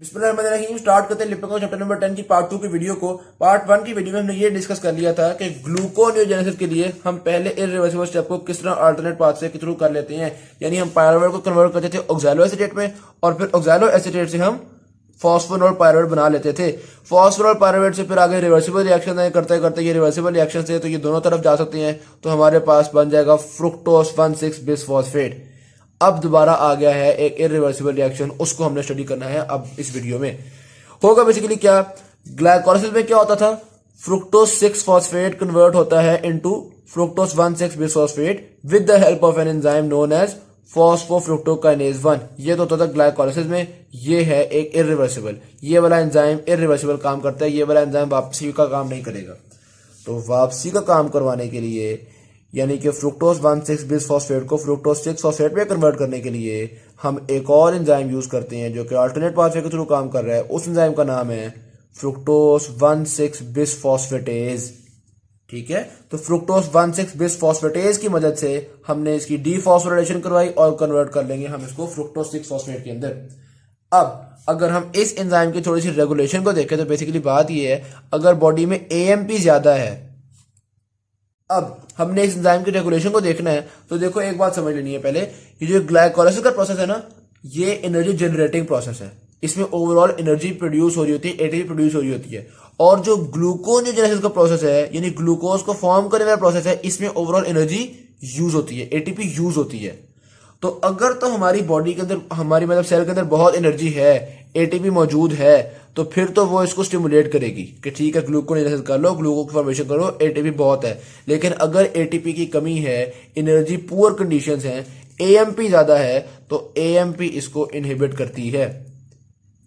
बिस्मिल्लाहिर्रहमानिर्रहीम। स्टार्ट करते हैं लिपिकों चैप्टर नंबर 10 की पार्ट 2 की वीडियो को। पार्ट 1 की वीडियो में हमने ये डिस्कस कर लिया था कि ग्लूकोनियोजेनेसिस के लिए हम पहले इररिवर्सिबल स्टेप को किस तरह अल्टरनेट पाथ से थ्रू कर लेते हैं, यानी हम पायरुवेट को कन्वर्ट करते थे ऑक्सैलो एसीटेट में और फिर ऑक्सैलो एसीटेट से हम फॉस्फोनोल पायरुवेट बना लेते थे। फॉस्फोनोल पायरुवेट से फिर आगे रिवर्सिबल रिएक्शन करते करते ये रिवर्सिबल रिएक्शन से तो ये दोनों तरफ जा सकते हैं, तो हमारे पास बन जाएगा फ्रुक्टोस 1,6 बिसफॉस्फेट। अब दोबारा आ गया है एक इरिवर्सिबल रिएक्शन, उसको हमने स्टडी करना है अब इस वीडियो में। होगा बेसिकली क्या, ग्लाइकोलाइसिस में क्या होता था, फ्रुक्टोस 6 फॉस्फेट कन्वर्ट होता है into fructose 1,6 bisphosphate with the help of an enzyme known as phosphofructokinase 1। ये तो होता था ग्लाइकोलाइसिस में। ये है एक इरिवर्सिबल, ये वाला एंजाइम इरिवर्सिबल काम करता है, ये वाला एंजाइम वापसी का काम नहीं करेगा। तो वापसी का काम करवाने के लिए, यानी कि फ्रुक्टोस 1,6 बिसफॉस्फेट को फ्रुक्टोस 6 फॉस्फेट में कन्वर्ट करने के लिए हम एक और एंजाइम यूज करते हैं जो कि अल्टरनेट पाथवे के थ्रू काम कर रहा है। उस एंजाइम का नाम है फ्रुक्टोस 1,6 बिसफॉस्फेटेज। ठीक है, तो फ्रुक्टोस 1,6 बिसफॉस्फेटेज की मदद से हमने इसकी डीफॉस्फोराइलेशन करवाई और कन्वर्ट कर लेंगे हम इसको फ्रुक्टोस 6 फॉस्फेट के अंदर। अब अगर हम इस एंजाइम की थोड़ी सी रेगुलेशन को देखें तो बेसिकली बात यह है, अगर बॉडी में एएमपी ज्यादा है, अब हमने इस एंजाइम की रेगुलेशन को देखना है, तो देखो एक बात समझ लेनी है पहले, ये जो ग्लाइकोलाइसिस का प्रोसेस है ना, ये एनर्जी जनरेटिंग प्रोसेस है। इसमें ओवरऑल एनर्जी प्रोड्यूस हो रही होती है, एटीपी प्रोड्यूस हो रही होती है। और जो ग्लूकोनियोजेनेसिस का प्रोसेस है, यानी ग्लूकोज को फॉर्म करने वाला प्रोसेस है, इसमें ओवरऑल एनर्जी यूज होती है, एटीपी यूज होती है। तो अगर तो हमारी बॉडी के अंदर, हमारी मतलब सेल के अंदर बहुत एनर्जी है, एटीपी मौजूद है, तो फिर तो वो इसको स्टिमुलेट करेगी कि ठीक है ग्लूकोनियोजेनेसिस कर लो, ग्लूको की फॉर्मेशन करो, एटीपी बहुत है। लेकिन अगर एटीपी की कमी है, एनर्जी पुअर कंडीशंस हैं, एएमपी ज्यादा है, तो एएमपी इसको इनहिबिट करती है।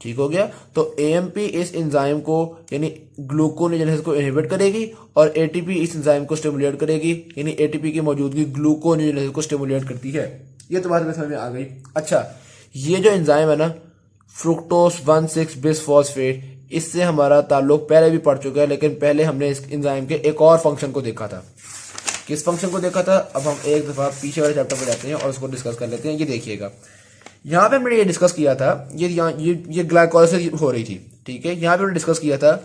ठीक हो गया, तो एएमपी इस एंजाइम को यानी ग्लूकोनियोजेनेसिस को इनहिबिट करेगी और एटीपी इस एंजाइम को स्टिमुलेट करेगी, यानी एटीपी की मौजूदगी ग्लूकोनियोजेनेसिस को स्टिमुलेट करती है। ये तो बात में समझ में आ गई। अच्छा, ये जो एंजाइम है ना फ्रुक्टोस 1,6 बिसफॉस्फेट, इससे हमारा ताल्लुक पहले भी पढ़ चुका है, लेकिन पहले हमने इस एंजाइम के एक और फंक्शन को देखा था। किस फंक्शन को देखा था, अब हम एक दफा पीछे वाले चैप्टर पर जाते हैं और उसको डिस्कस कर लेते हैं। ये देखिएगा, यहाँ पे हमने ये डिस्कस किया था, ये ग्लाइकोलाइसिस हो रही थी, ठीक है। यहाँ पे हमने डिस्कस किया था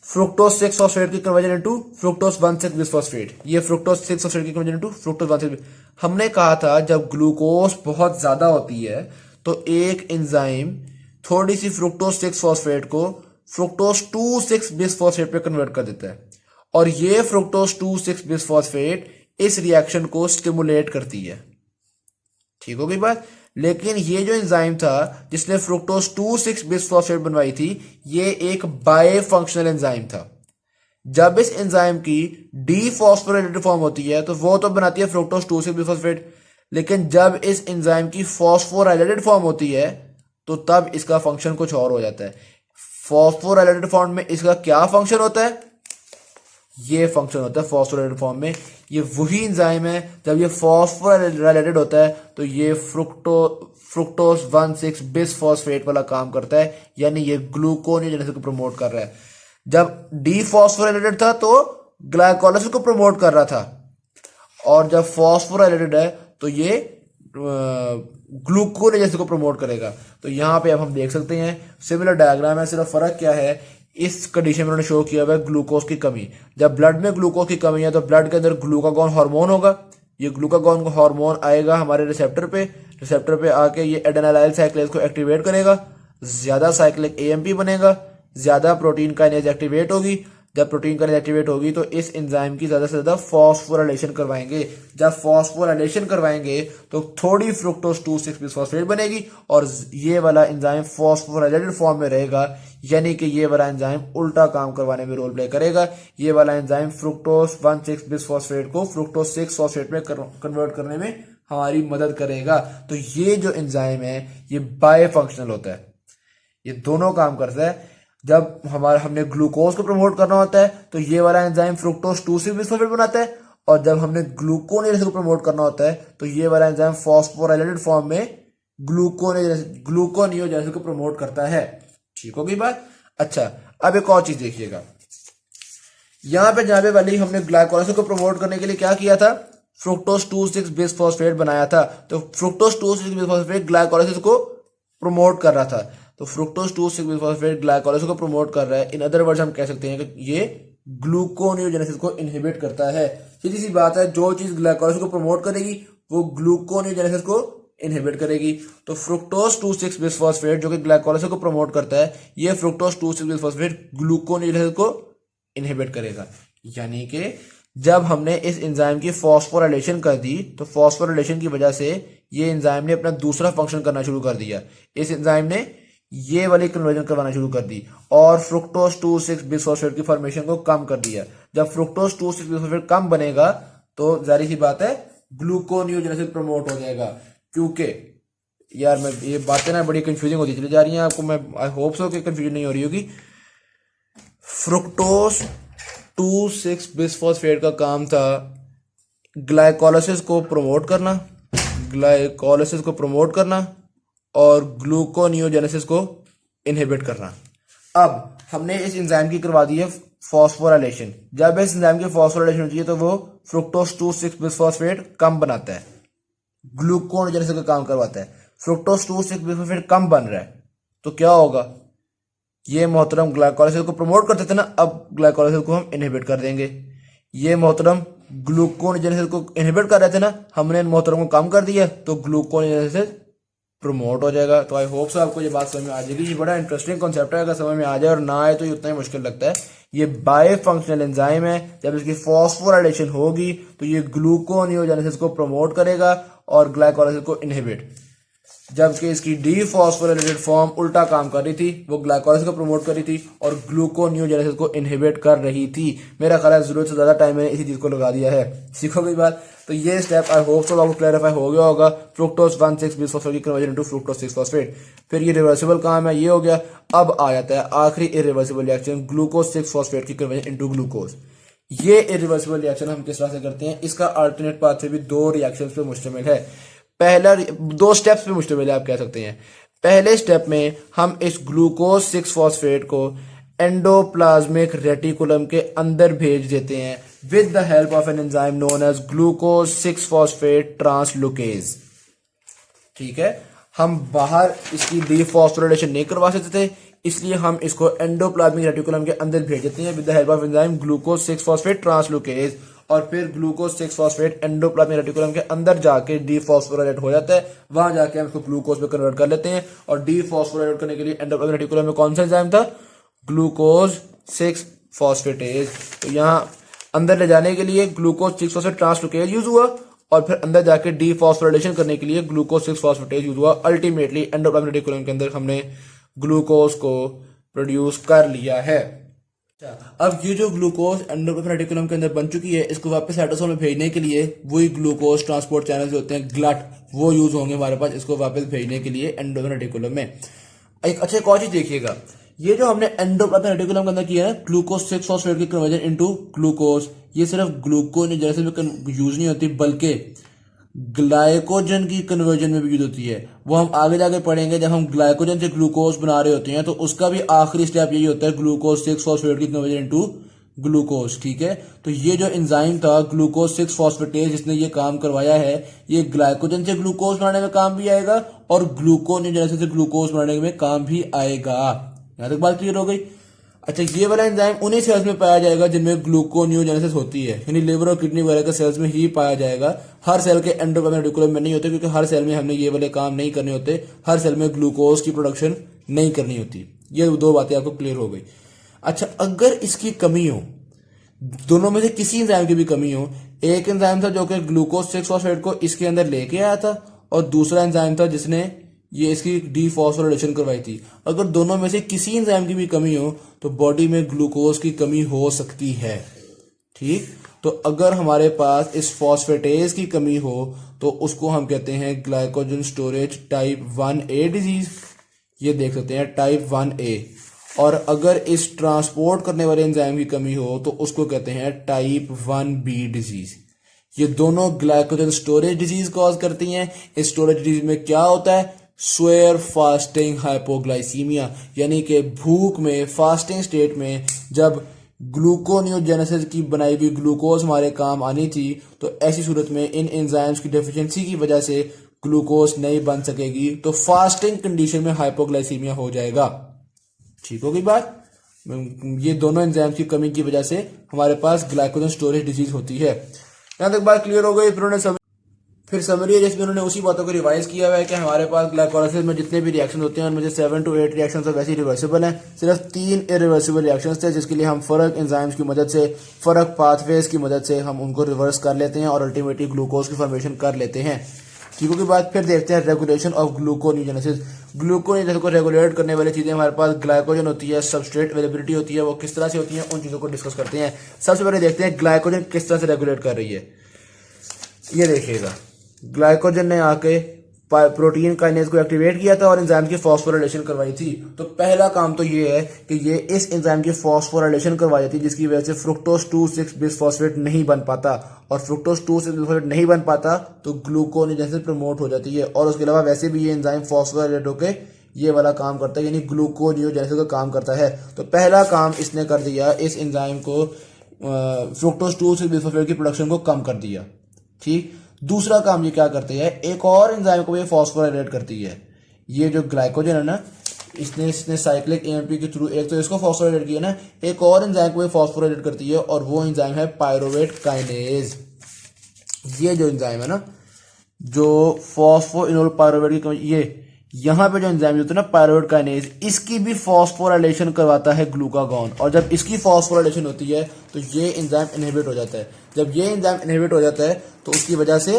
फ्रुक्टोस 6 फॉस्फेट की कन्वर्जन इनटू फ्रुक्टोस 1,6 बिसफॉस्फेट। ये फ्रुक्टोस 6 फॉस्फेट की कन्वर्जन इनटू फ्रुक्टोस 1,6। हमने कहा था जब ग्लूकोज बहुत ज्यादा होती है तो एक एंजाइम थोड़ी सी फ्रुक्टोस 6 फॉस्फेट को फ्रुक्टोस 2,6 बिसफॉस्फेट पे कन्वर्ट कर देता है, और ये फ्रुक्टोस 2,6 बिसफॉस्फेट इस रिएक्शन को स्टिमुलेट करती है। ठीक हो गई बात। लेकिन ये जो एंजाइम था जिसने फ्रुक्टोस 2,6 बिसफॉस्फेट बनवाई थी, ये एक बाय फंक्शनल एंजाइम था। जब इस एंजाइम की डीफॉस्फोराइलेटेड फॉर्म होती है तो वो तो बनाती है फ्रुक्टोस 2,6 बिसफॉस्फेट, लेकिन जब इस एंजाइम की फॉस्फोराइलेटेड फॉर्म होती है तो तब इसका फंक्शन कुछ और हो जाता है। फॉस्फोराइलेटेड फॉर्म में इसका क्या फंक्शन होता है, ये फंक्शन होता है फॉस्फोराइलेटेड फॉर्म में। ये वही एंजाइम है, जब ये फॉस्फोराइलेटेड होता है तो ये फ्रुक्टोस 1,6 बिसफॉस्फेट वाला काम करता है, यानी ये ग्लूकोनियोजेनेसिस को प्रमोट कर रहा है। जब डीफॉस्फोराइलेटेड था तो ग्लाइकोलाइसिस को प्रमोट कर रहा था, और जब फॉस्फोराइलेटेड है तो ये ग्लूकोनियोजेनेसिस को प्रमोट करेगा। तो यहाँ पे अब हम देख सकते हैं सिमिलर डायग्राम है, सिर्फ फर्क क्या है, इस कंडीशन में उन्होंने शो किया हुआ है ग्लूकोज की कमी। जब ब्लड में ग्लूकोज की कमी है तो ब्लड के अंदर ग्लूकागॉन हार्मोन होगा, ये ग्लूकागॉन हार्मोन आएगा हमारे रिसेप्टर पे आके ये एडेनाइल साइक्लेज को एक्टिवेट करेगा, ज्यादा साइक्लिक एएमपी बनेगा, ज्यादा प्रोटीन काइनेज एक्टिवेट होगी। जब प्रोटीन काइनेज एक्टिवेट होगी तो इस एंजाइम की ज्यादा से ज्यादा फॉस्फोराइलेशन करवाएंगे। जब फॉस्फोराइलेशन करवाएंगे तो थोड़ी फ्रुक्टोस 2,6 बिसफॉस्फेट बनेगी और ये वाला एंजाइम फॉस्फोराइलेटेड फॉर्म में रहेगा, यानी कि ये वाला एंजाइम उल्टा काम करवाने में रोल प्ले करेगा। ये वाला एंजाइम फ्रुक्टोस 1,6 बिसफॉस्फेट को फ्रुक्टोस 6 फॉस्फेट में कन्वर्ट करने में हमारी मदद करेगा। तो ये जो एंजाइम है ये बाय फंक्शनल होता है, ये दोनों काम करता है। जब हमने ग्लूकोज को प्रमोट करना होता है तो ये वाला एंजाइम फ्रुक्टोस 2,6 बिसफॉस्फेट बनाता है, और जब हमने ग्लूकोनियोजेनेसिस को प्रमोट करना होता है तो ये वाला एंजाइम फॉस्फोराइलेटेड फॉर्म में ग्लूकोनियोजेनेसिस को प्रमोट करता है। ठीक होगी बात। अच्छा, अब एक और चीज देखिएगा, यहां पे जहां पे वाली हमने ग्लाइकोलाइसिस को प्रमोट करने के लिए क्या किया था, फ्रुक्टोस 2,6 बिसफॉस्फेट बनाया था। तो फ्रुक्टोस 2,6 बिसफॉस्फेट ग्लाइकोलाइसिस को प्रमोट कर रहा था। तो फ्रुक्टोज 2,6 बिस्फॉस्फेट ग्लाइकोलाइसिस को प्रमोट कर रहा है। इन अदर वर्ड्स हम कह सकते हैं कि ये ग्लूकोनियोजेनेसिस को इनहिबिट करता है। सीधी सी बात है, जो चीज ग्लाइकोलाइसिस को प्रमोट करेगी वो ग्लूकोनियोजेनेसिस को इनहिबिट करेगी। तो फ्रुक्टोज 2,6 बिस्फॉस्फेट जो कि ग्लाइकोलाइसिस को प्रमोट करता है, ये फ्रुक्टोज 2,6 बिस्फॉस्फेट ग्लूकोनियोजेनेसिस को इनहिबिट करेगा। यानी कि जब हमने इस एंजाइम की फॉस्फोराइलेशन कर दी तो फॉस्फोराइलेशन की वजह से ये एंजाइम ने अपना दूसरा फंक्शन करना शुरू कर दिया। इस एंजाइम ने ये वाली कन्वर्जन करवाना शुरू कर दी और फ्रुक्टोज 2,6 बिस्फॉस्फेट की फॉर्मेशन को कम कर दिया। जब फ्रुक्टोज 2,6 बिस्फॉस्फेट कम बनेगा तो जाहिर सी बात है ग्लूकोनियोजेनेसिस प्रमोट हो जाएगा। क्योंकि यार मैं ये बातें ना बड़ी कंफ्यूजिंग होती चली जा रही हैं आपको, मैं आई होप सो कि कंफ्यूजन नहीं हो रही होगी। फ्रुक्टोज 2,6 बिस्फॉस्फेट का काम था ग्लाइकोलाइसिस को प्रमोट करना और ग्लूकोनियोजेनेसिस को इनहिबिट करना। अब हमने इस एंजाइम की करवा दी है फॉस्फोराइलेशन। जब इस एंजाइम की फॉस्फोराइलेशन होती है तो वो फ्रुक्टोज 2,6 बिस्फॉस्फेट कम बनाता है, ग्लूकोनियोजेनेसिस का काम करवाता है। फ्रुक्टोज 2,6 बिस्फॉस्फेट कम बन रहा है तो क्या होगा, ये मोहतरम ग्लाइकोलाइसिस को प्रमोट करते थे ना, अब ग्लाइकोलाइसिस को हम इनहिबिट कर देंगे। ये मोहतरम ग्लूकोनियोजेनेसिस को इनहिबिट कर रहे थे ना, हमने इन मोहतरम को कम कर दिया तो ग्लूकोनियोजेनेसिस प्रमोट हो जाएगा। तो आई होप सो आपको ये बात समझ में आ जाएगी। ये बड़ा इंटरेस्टिंग कॉन्सेप्ट है, अगर समझ में आ जाए, और ना आए तो ये उतना ही मुश्किल लगता है। ये बाय फंक्शनल एंजाइम है, जब इसकी फॉस्फोराइलेशन होगी तो ये ग्लूकोनियोजेनेसिस को प्रमोट करेगा और ग्लाइकोलाइसिस को इनहिबिट। जबकि इसकी डीफॉस्फोराइलेटेड फॉर्म उल्टा काम कर रही थी, वो ग्लाइकोलाइसिस को प्रमोट कर रही थी और ग्लूकोनियोजेनेसिस को इनहिबिट कर रही थी। मेरा ख्याल है जरूरत से ज्यादा टाइम मैंने इसी चीज को लगा दिया है। सीखो गई बात। तो ये स्टेप आई होप सो आपको क्लैरिफाई हो गया होगा। फ्रुक्टोज 1,6 बिस्फॉस्फेट की कन्वर्जन इनटू फ्रुक्टोज 6 फॉस्फेट। फिर ये रिवर्सिबल काम है, ये हो गया। अब आ जाता है आखिरी इरिवर्सिबल रिएक्शन, ग्लूकोज 6 फॉस्फेट की कन्वर्जन इनटू ग्लूकोज। ये इरिवर्सिबल रिएक्शन हम किस तरह से करते हैं, इसका अल्टरनेट पाथवे भी दो रिएक्शंस पे मुश्तमिल है। पहला दो स्टेप्स पे मुश्तमिल है आप कह सकते हैं। पहले स्टेप में हम इस ग्लूकोज 6 फॉस्फेट को एंडोप्लाज्मिक रेटिकुलम के अंदर भेज देते हैं with the help of an enzyme known as glucose 6 phosphate translocase. ठीक है, हम बाहर इसकी डीफॉस्फोराइलेशन नहीं करवा सकते थे, इसलिए हम इसको एंडोप्लाज्मिक रेटिकुलम के अंदर भेज देते हैं with the help of enzyme glucose 6 phosphate translocase. और फिर ग्लूकोज 6 फॉस्फेट एंडोप्लाज्मिक रेटिकुलम के अंदर जाके डीफॉस्फोराइलेट हो जाता है, वहां जाके हम इसको ग्लूकोज में कन्वर्ट कर लेते हैं। और डीफॉस्फोराइलेट करने के लिए एंडोप्लाज्मिक रेटिकुलम में कौन सा एंजाइम था, ग्लूकोज 6 फॉस्फेटेज। तो यहाँ अंदर ले जाने के लिए ग्लूकोज 6 फॉस्फेट ट्रांसलोकेज यूज हुआ और फिर अंदर जाके डीफॉस्फोराइलेशन करने के लिए ग्लूकोज 6 फॉस्फेटेज यूज हुआ। अल्टीमेटली एंडोप्लाज्मिक रेटिकुलम के अंदर हमने ग्लूकोज को प्रोड्यूस कर लिया है। अब ये जो ग्लूकोज एंडोप्लाज्मिक रेटिकुलम के अंदर बन चुकी है, इसको वापस साइटोसोल में भेजने के लिए वही ग्लूकोज ट्रांसपोर्ट चैनल जो होते हैं ग्लट, वो यूज होंगे हमारे पास इसको वापस भेजने के लिए एंडोप्लाज्मिक रेटिकुलम में। एक अच्छा एक और चीज देखिएगा, ये जो हमने एंडोप्लाज्मिक रेटिकुलम के अंदर किया है ग्लूकोज 6 फॉस्फेट की कन्वर्जन इनटू ग्लूकोज, ये सिर्फ ग्लूकोनियोजेनेसिस में यूज नहीं होती बल्कि ग्लाइकोजन की कन्वर्जन में भी यूज होती है। वो हम आगे जाके पढ़ेंगे, जब हम ग्लाइकोजन से ग्लूकोज बना रहे होते हैं तो उसका भी आखिरी स्टेप यही होता है ग्लूकोज 6 फॉस्फेट की कन्वर्जन इनटू ग्लूकोज। ठीक है, तो ये जो एंजाइम था ग्लूकोज 6 फॉस्फेटेज जिसने ये काम करवाया है, ये ग्लाइकोजन से ग्लूकोज बनाने में काम भी आएगा और ग्लूकोनियोजेनेसिस से ग्लूकोज बनाने में काम भी आएगा। यहां तक बात क्लियर हो गई। अच्छा, ये वाला एंजाइम उन्हीं सेल्स में पाया जाएगा जिनमें ग्लूकोनियोजेनेसिस होती है, यानी लिवर और किडनी वगैरह के सेल्स में ही पाया जाएगा। हर सेल के एंडोप्लाज्मिक रेटिकुलम में नहीं होते, क्योंकि हर सेल में हमने ये वाले काम नहीं करने होते, हर सेल में ग्लूकोज की प्रोडक्शन नहीं करनी होती। ये दो बातें आपको क्लियर हो गई। अच्छा, अगर इसकी कमी हो, दोनों में से किसी एंजाइम की भी कमी हो, एक एंजाइम था जो कि ग्लूकोज 6 फॉस्फेट को इसके अंदर लेके आया था और दूसरा एंजाइम था जिसने ये इसकी डीफॉस्फोराइलेशन करवाई थी, अगर दोनों में से किसी एंजाइम की भी कमी हो तो बॉडी में ग्लूकोज की कमी हो सकती है। ठीक, तो अगर हमारे पास इस फॉस्फेटेज की कमी हो तो उसको हम कहते हैं glycogen storage type 1A disease, ये देख सकते हैं टाइप 1A। और अगर इस ट्रांसपोर्ट करने वाले एंजाइम की कमी हो तो उसको कहते हैं टाइप 1B डिजीज। ये दोनों ग्लाइकोजन स्टोरेज डिजीज कॉज करती हैं। इस स्टोरेज डिजीज में क्या होता है, स्वेयर फास्टिंग हाइपोग्लाइसीमिया, यानी कि भूख में, फास्टिंग स्टेट में जब ग्लूकोनियोजेनेसिस की बनाई हुई ग्लूकोज हमारे काम आनी थी, तो ऐसी सूरत में इन एंजाइम्स की डेफिशिएंसी की वजह से ग्लूकोज नहीं बन सकेगी तो फास्टिंग कंडीशन में हाइपोग्लाइसीमिया हो जाएगा। ठीक होगी बात। ये दोनों एंजाइम की कमी की वजह से हमारे पास ग्लाइकोजन स्टोरेज डिजीज होती है। यहां तक बात क्लियर हो गई। फिर समरी है जिसमें उन्होंने उसी बातों को रिवाइज किया हुआ है कि हमारे पास ग्लाइकोलाइसिस में जितने भी रिएक्शन होते हैं उनमें से 7 to 8 रिएक्शन तो वैसे ही रिवर्सिबल हैं। सिर्फ 3 इरिवर्सिबल रिएक्शन थे जिसके लिए हम फर्क एंजाइम्स की मदद से, फर्क पाथवेज की मदद से हम उनको रिवर्स कर लेते हैं और अल्टीमेटली ग्लूकोज की फॉर्मेशन कर लेते हैं। ठीक है, के बाद फिर देखते हैं रेगुलेशन ऑफ ग्लूकोनियोजेनेसिस। ग्लूकोनियोजेनेसिस को रेगुलेट करने वाली चीजें हमारे पास ग्लाइकोजन होती है, सबस्ट्रेट अवेलेबिलिटी होती है, वो किस तरह से होती है उन चीजों को डिस्कस करते हैं। सबसे पहले देखते हैं ग्लाइकोजन किस तरह से रेगुलेट कर रही है। ये देखिएगा, ग्लाइकोजन ने आके प्रोटीन काइनेज को एक्टिवेट किया था और एंजाइम की फॉस्फोराइलेशन करवाई थी। तो पहला काम तो ये है कि ये इस एंजाइम की फॉस्फोराइलेशन करवाई जाती है जिसकी वजह से फ्रुक्टोज 2,6 बिसफॉस्फेट नहीं बन पाता, और फ्रुक्टोज 2,6 बिसफॉस्फेट नहीं बन पाता तो ग्लूकोनियोजेनेसिस प्रमोट हो जाती है। और उसके अलावा वैसे भी ये एंजाइम फॉस्फोराइलेट होकर ये वाला काम करता है, यानी ग्लूकोनियोजेनेसिस का काम करता है। तो पहला काम इसने कर दिया, इस एंजाइम को फ्रुक्टोज 2,6 बिसफॉस्फेट की प्रोडक्शन को कम कर दिया। ठीक, दूसरा काम ये क्या करते हैं, एक और एंजाइम को ये फॉस्फोराइलेट करती है। ये जो ग्लाइकोजन है ना, इसने साइक्लिक एएमपी के थ्रू एक तो इसको फॉस्फोराइलेट किया ना, एक और एंजाइम को ये फॉस्फोराइलेट करती है और वो एंजाइम है पायरोवेट काइनेज। ये जो एंजाइम है ना, जो फॉस्फोइनोल पायरोवेट की, ये यहां पे जो एंजाइम होता है ना पायरोवेट काइनेज, इसकी भी फॉस्फोराइलेशन करवाता है ग्लूकागॉन, और जब इसकी फॉस्फोराइलेशन होती है तो ये एंजाइम इनहिबिट हो जाता है। जब ये एंजाइम इनहिबिट हो जाता है तो उसकी वजह से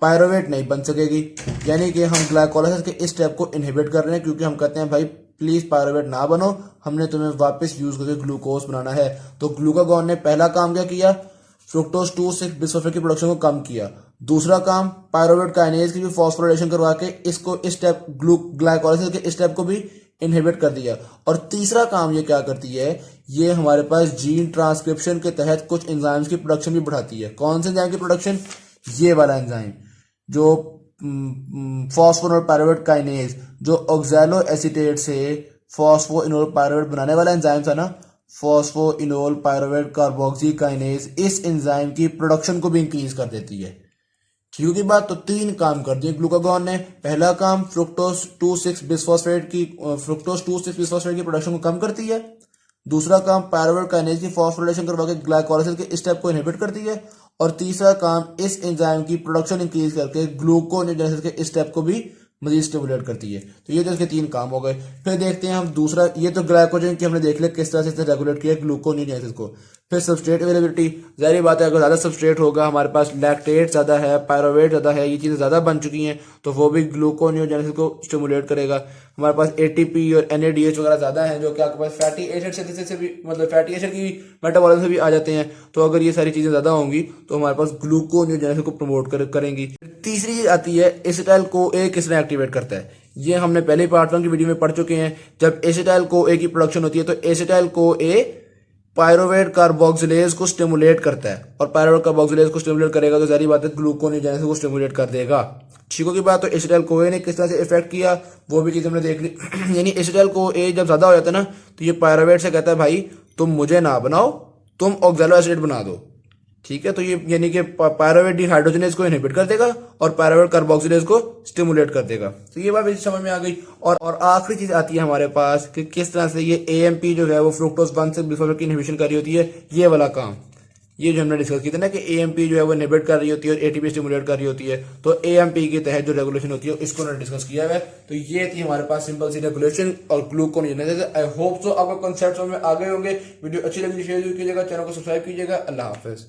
पायरोवेट नहीं बन सकेगी, यानी कि हम ग्लाइकोलाइसिस के इस स्टेप को इनहिबिट कर रहे हैं, क्योंकि हम कहते हैं भाई प्लीज पायरोवेट ना बनो, हमने तुम्हें वापस यूज करके ग्लूकोज बनाना है। तो ग्लूकागॉन ने पहला काम क्या किया, फ्रुक्टोज 2,6 बिसफॉस्फेट की प्रोडक्शन को कम किया। दूसरा काम, पायरोवेट काइनेज की भी फॉस्फोराइलेशन करवा के इसको इस स्टेप ग्लाइकोलाइसिस के इस स्टेप को भी इनहिबिट कर दिया। और तीसरा काम ये क्या करती है, ये हमारे पास जीन ट्रांसक्रिप्शन के तहत कुछ एंजाइम्स की प्रोडक्शन भी बढ़ाती है। कौन से एंजाइम की प्रोडक्शन, ये वाला एंजाइम जो फॉस्फोइनोल पायरोवेट काइनेज, जो ऑक्सैलो एसीटेट से फॉस्फोइनोल पायरोवेट बनाने वाला एंजाइम था ना, फॉस्फोइनोल पायरोवेट कार्बोक्सी काइनेज, इस एंजाइम की प्रोडक्शन को भी इंक्रीज कर देती है। ठीक की बात। तो 3 काम कर दिए ग्लूकागॉन ने। पहला काम, फ्रुक्टोज 2,6 बिसफॉस्फेट की प्रोडक्शन को कम करती है। दूसरा काम, पायरोवेट काइनेज की फॉस्फोराइलेशन करवा के ग्लाइकोलाइसिस के स्टेप को इनहिबिट करती है। और तीसरा काम, इस एंजाइम की प्रोडक्शन इंक्रीज करके ग्लूकोनियोजेनेसिस के स्टेप को भी मजीद स्टिमुलेट करती है। तो ये तो इसके 3 काम हो गए। फिर देखते हैं हम दूसरा, ये तो ग्लाइकोजन की हमने देख लिया किस तरह से इसने रेगुलेट किया ग्लूकोनियोजेनेसिस को। फिर सबस्ट्रेट अवेलेबिलिटी, जाहिर बात है अगर ज्यादा सबस्ट्रेट होगा, हमारे पास लैक्टेट ज्यादा है, पायरोवेट ज्यादा है, ये चीजें ज्यादा बन चुकी हैं, तो वो भी ग्लूकोनियोजेनेसिस को स्टिमुलेट करेगा। हमारे पास एटीपी और एनएडीएच वगैरह ज्यादा है जो कि आपके पास फैटी एसिड से भी, मतलब फैटी एसिड की मेटाबॉलिज्म से भी आ जाते हैं। तो अगर ये सारी चीजें ज्यादा होंगी तो हमारे पास ग्लूकोनियोजेनेसिस को प्रमोट करेंगी। तीसरी चीज आती है एसिटाइल CoA किसने एक्टिवेट करता है। ये हमने पहले पार्ट 1 की वीडियो में पढ़ चुके हैं। जब एसिटाइल CoA की प्रोडक्शन होती है तो एसिटाइल CoA पायरोवेट कार्बोक्सिलेज को स्टिमुलेट करता है, और पायरोवेट कार्बोक्सिलेज को स्टिमुलेट करेगा तो जारी बात है ग्लूकोनियोजेनेसिस को स्टिमुलेट कर देगा। ठीक होगी बात। तो एसिटाइल CoA ने किस तरह से इफेक्ट किया वो भी चीज हमने देख ली। यानी एसिटाइल CoA जब ज्यादा हो जाता है ना, तो ये पायरोवेट से कहता है भाई तुम मुझे ना बनाओ, तुम ऑक्सैलो एसिड बना दो। ठीक है, तो ये यानी कि पायरोवेट डिहाइड्रोजनेज को इनहिबिट कर देगा और पायरोवेट कार्बोक्सिलेज को स्टिमुलेट कर देगा। तो ये बात भी समझ में आ गई। और आखिरी चीज आती है हमारे पास कि किस तरह से ये एएमपी जो है वो फ्रुक्टोज 1,6 बिसफॉस्फेट की इनहिबिशन कर रही होती है। ये वाला काम, ये जो हमने डिस्कस किया था ना कि एएमपी जो है वो इनहिबिट कर रही होती है और एटीपी स्टिमुलेट कर रही होती है। तो एएमपी के तहत जो रेगुलेशन होती है इसको हमने डिस्कस किया है। तो ये थी हमारे पास सिंपल सी रेगुलेशन और ग्लूकोनियोजेनेसिस। आई होप सो आपको कॉन्सेप्ट में आ गए होंगे। वीडियो अच्छी लगी शेयर कीजिएगा, चैनल को सब्सक्राइब कीजिएगा। अल्लाह हाफिज।